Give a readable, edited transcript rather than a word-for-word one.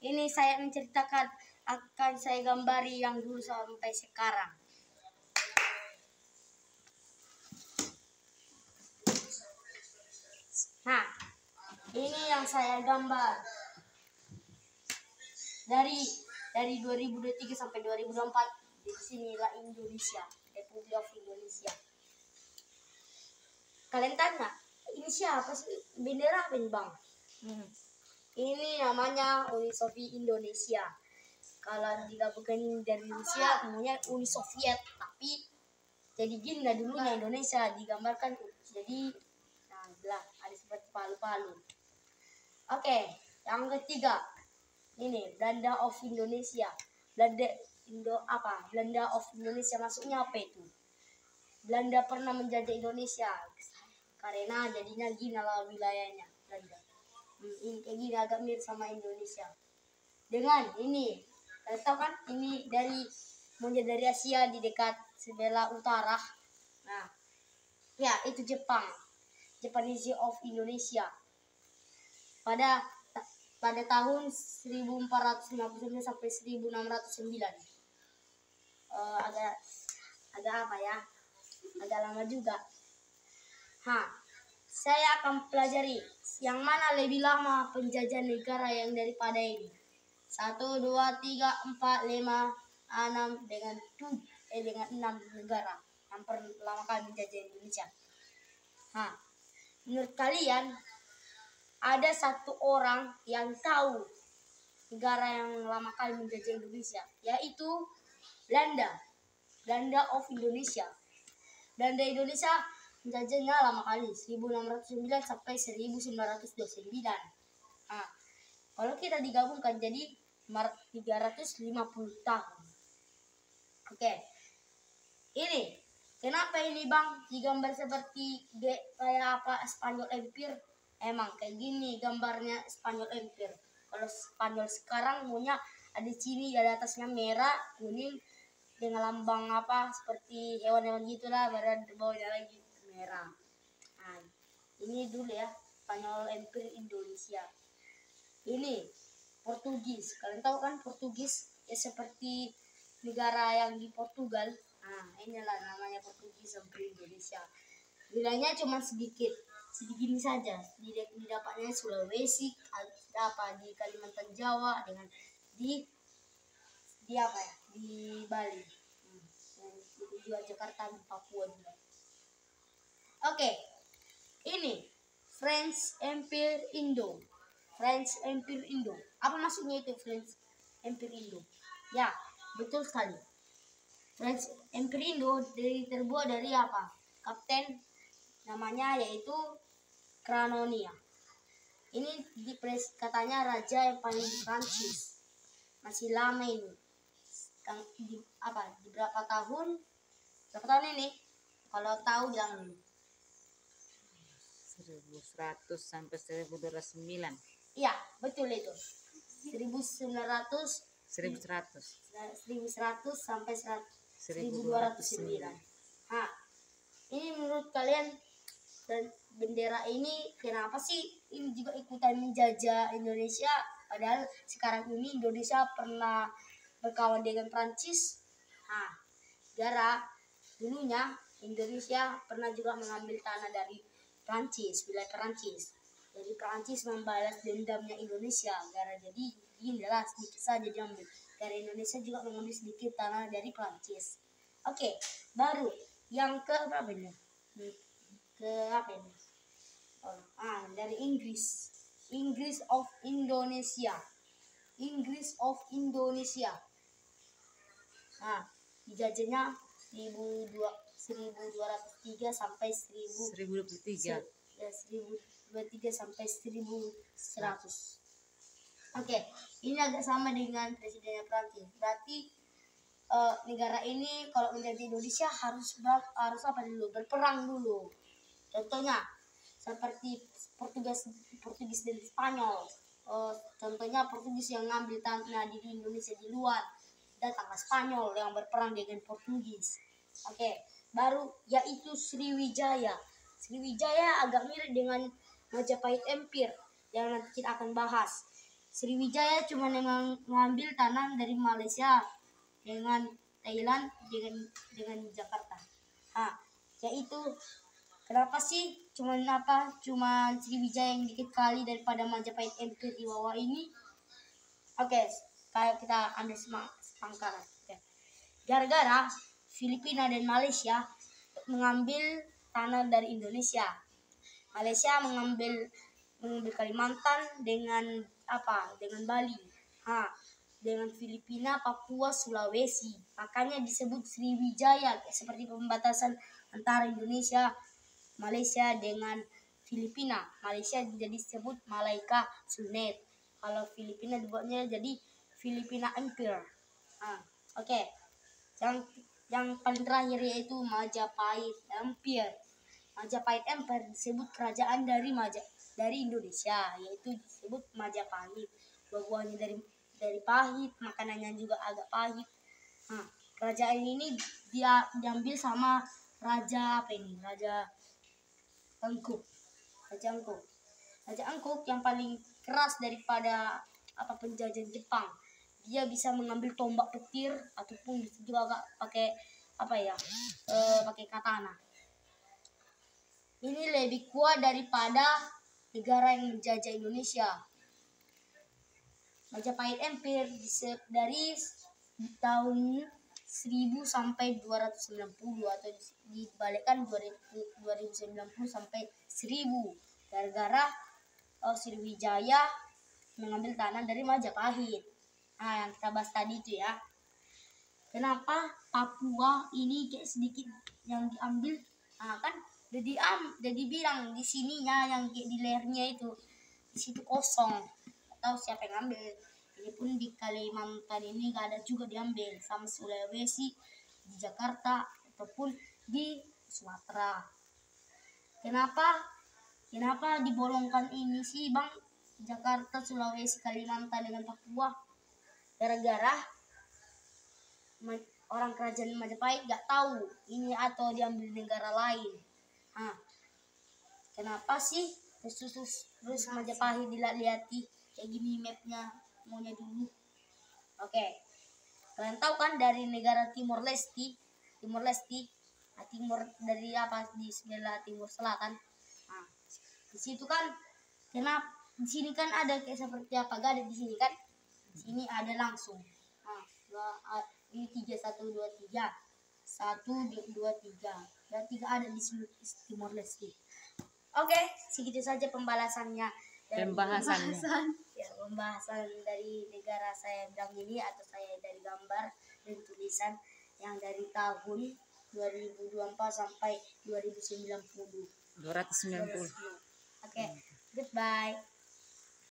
Ini saya menceritakan akan saya gambari yang dulu sampai sekarang. Nah, ini yang saya gambar dari 2023 sampai 2024. Di sinilah Indonesia, Republik of Indonesia. Kalian tanya, ini siapa sih? Bendera apa ini, Bang? Ini namanya Uni Soviet Indonesia. Kalau digabungkan dari Rusia, namanya Uni Soviet. Tapi jadi gini lah dulunya Indonesia digambarkan. Jadi, nah, belah ada seperti palu-palu. Oke, yang ketiga, ini Belanda of Indonesia. Belanda of Indonesia maksudnya apa itu? Belanda pernah menjajah Indonesia karena jadinya gini lah wilayahnya Belanda. Ini kayak gini agak mirip sama Indonesia. Dengan ini, kalian tahu kan ini dari Asia di dekat sebelah utara. Nah, ya itu Jepang, Japanese of Indonesia. Pada tahun 1459 sampai 1609. Agak apa ya? Agak lama juga. Saya akan pelajari yang mana lebih lama penjajahan negara yang daripada ini. 1, 2, 3, 4, 5, 6 dengan 6 negara yang pertama kali menjajah Indonesia. Menurut kalian ada satu orang yang tahu negara yang lama kali menjajah Indonesia, yaitu Belanda of Indonesia. Belanda Indonesia menjajahnya lama kali 1609 sampai 1929. Kalau kita digabungkan jadi 350 tahun. Oke. Ini kenapa ini, Bang, digambar seperti kayak apa Spanyol Empire? Emang kayak gini gambarnya Spanyol Empire. Kalau Spanyol sekarang maunya ada sini, ada atasnya merah, kuning dengan lambang apa seperti hewan-hewan gitulah, badan bawahnya lagi merah. Ini dulu ya Spanyol Empire Indonesia. Ini Portugis. Kalian tahu kan Portugis ya seperti negara yang di Portugal. Inilah namanya Portugis Empire Indonesia. Wilayahnya cuma sedikit saja. Didapatnya Sulawesi, di Kalimantan Jawa dengan di Bali. Itu juga Jakarta, di Papua juga. Oke. Ini French Empire Indo. French Empire Indo. Apa maksudnya itu French Empire Indo? Ya, betul sekali. French Empire Indo terbuat dari apa? Kapten namanya yaitu Cranonia. Ini katanya raja yang paling di Prancis. Masih lama ini. Di berapa tahun? Berapa tahun ini? Kalau tahu bilang ini. 1100 sampai 1209. Iya, betul itu. 1100 sampai 1209. Ini menurut kalian dan bendera ini kenapa sih ini juga ikutan menjajah Indonesia? Padahal sekarang ini Indonesia pernah berkawan dengan Prancis. Gara dulunya Indonesia pernah juga mengambil tanah dari Prancis, wilayah Prancis. Jadi Prancis membalas dendamnya Indonesia. Jadi inilah sedikit saja diambil. Dari Indonesia juga mengambil sedikit tanah dari Prancis. Oke, baru yang ke berapa ini? Dari Inggris. Inggris of Indonesia. Dijajahnya 1203 sampai 1023 sampai 1100. Oke, ini agak sama dengan presidennya Prancis. Berarti negara ini kalau menjadi Indonesia harus berperang dulu. Contohnya seperti Portugis dan Spanyol. Contohnya Portugis yang ngambil tanah di Indonesia di luar, datang ke Spanyol yang berperang dengan Portugis. Oke, baru yaitu Sriwijaya. Sriwijaya agak mirip dengan Majapahit Empire yang nanti kita akan bahas. Sriwijaya cuma mengambil tanah dari Malaysia dengan Thailand dengan Jakarta. Yaitu kenapa sih cuman Sriwijaya yang dikit kali daripada Majapahit Empire di bawah ini? Oke, kayak kita ambil sepangkaran. Oke. Gara-gara Filipina dan Malaysia mengambil tanah dari Indonesia. Malaysia mengambil Kalimantan dengan Bali. Dengan Filipina, Papua, Sulawesi. Makanya disebut Sriwijaya, seperti pembatasan antara Indonesia, Malaysia dengan Filipina. Malaysia jadi disebut Malaika Sunet. Kalau Filipina dibuatnya jadi Filipina Empire. Oke. Yang paling terakhir yaitu Majapahit Empire. Majapahit Empire disebut kerajaan dari Indonesia, yaitu disebut Majapahit. Buah-buahnya dari pahit, makanannya juga agak pahit. Kerajaan ini dia diambil sama Raja Angkuk. Raja Angkuk yang paling keras daripada penjajahan Jepang. Dia bisa mengambil tombak petir ataupun juga pakai pakai katana. Ini lebih kuat daripada negara yang menjajah Indonesia. Majapahit Empire dari tahun 1000 sampai 290 atau dibalikkan 2090 sampai 1000 gara-gara Sriwijaya mengambil tanah dari Majapahit. Yang kita bahas tadi itu ya. Kenapa Papua ini kayak sedikit yang diambil? Kan udah dibilang di sininya yang kayak di lehernya itu di situ kosong. Atau siapa yang ngambil? Ini pun di Kalimantan ini gak ada juga diambil, sama Sulawesi, di Jakarta ataupun di Sumatera. Kenapa dibolongkan ini sih Bang? Jakarta, Sulawesi, Kalimantan dengan Papua? Gara-gara orang kerajaan Majapahit gak tahu ini atau diambil negara lain. Kenapa sih terus Majapahit dilihat-lihati kayak gini mapnya maunya dulu? Oke. Kalian tahu kan dari negara Timor Leste timur dari di sebelah timur selatan. Di situ kan di sini kan ada kayak seperti gak ada di sini kan? Di sini ada langsung. Ini 3 1 2 3. 1 2 3. Dan 3 ada di Timor Leste. Oke, segitu saja pembahasannya dari negara saya bilang ini atau saya dari gambar dan tulisan yang dari tahun 2024 sampai 2090. Oke, Oke, goodbye.